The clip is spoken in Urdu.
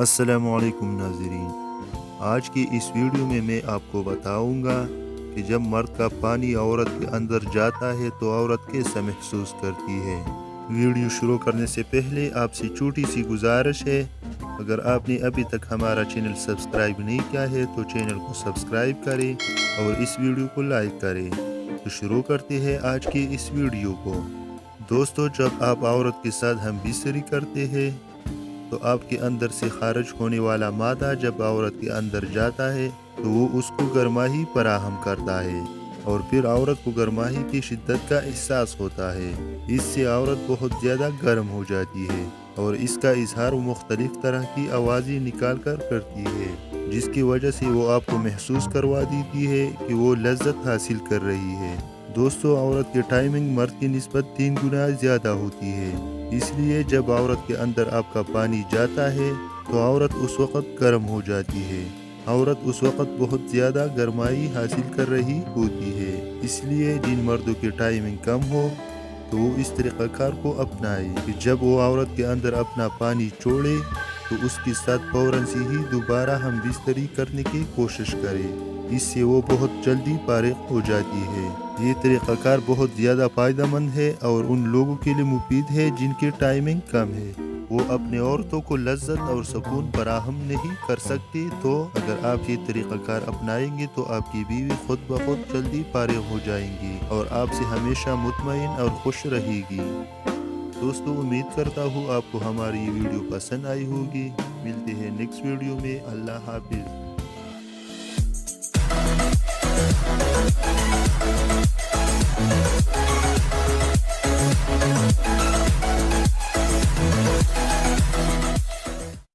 السلام علیکم ناظرین، آج کی اس ویڈیو میں آپ کو بتاؤں گا کہ جب مرد کا پانی عورت کے اندر جاتا ہے تو عورت کیسا محسوس کرتی ہے۔ ویڈیو شروع کرنے سے پہلے آپ سے چھوٹی سی گزارش ہے، اگر آپ نے ابھی تک ہمارا چینل سبسکرائب نہیں کیا ہے تو چینل کو سبسکرائب کریں اور اس ویڈیو کو لائک کریں۔ تو شروع کرتے ہیں آج کی اس ویڈیو کو۔ دوستو، جب آپ عورت کے ساتھ ہم بستری کرتے ہیں تو آپ کے اندر سے خارج ہونے والا مادہ جب عورت کے اندر جاتا ہے تو وہ اس کو گرمائی فراہم کرتا ہے اور پھر عورت کو گرمائی کی شدت کا احساس ہوتا ہے۔ اس سے عورت بہت زیادہ گرم ہو جاتی ہے اور اس کا اظہار مختلف طرح کی آوازیں نکال کر کرتی ہے، جس کی وجہ سے وہ آپ کو محسوس کروا دیتی ہے کہ وہ لذت حاصل کر رہی ہے۔ دوستو، عورت کی ٹائمنگ مرد کی نسبت 3 گنا زیادہ ہوتی ہے، اس لیے جب عورت کے اندر آپ کا پانی جاتا ہے تو عورت اس وقت گرم ہو جاتی ہے۔ عورت اس وقت بہت زیادہ گرمائی حاصل کر رہی ہوتی ہے، اس لیے جن مردوں کی ٹائمنگ کم ہو تو وہ اس طریقہ کار کو اپنائے کہ جب وہ عورت کے اندر اپنا پانی چھوڑے تو اس کے ساتھ فوراً سے ہی دوبارہ ہم بستری کرنے کی کوشش کرے، اس سے وہ بہت جلدی فارغ ہو جاتی ہے۔ یہ طریقہ کار بہت زیادہ فائدہ مند ہے اور ان لوگوں کے لیے مفید ہے جن کی ٹائمنگ کم ہے، وہ اپنے عورتوں کو لذت اور سکون فراہم نہیں کر سکتے۔ تو اگر آپ یہ طریقہ کار اپنائیں گے تو آپ کی بیوی خود بخود جلدی فارغ ہو جائیں گی اور آپ سے ہمیشہ مطمئن اور خوش رہے گی۔ دوستو، امید کرتا ہوں آپ کو ہماری یہ ویڈیو پسند آئی ہوگی۔ ملتے ہیں نیکسٹ ویڈیو میں۔ اللہ حافظ۔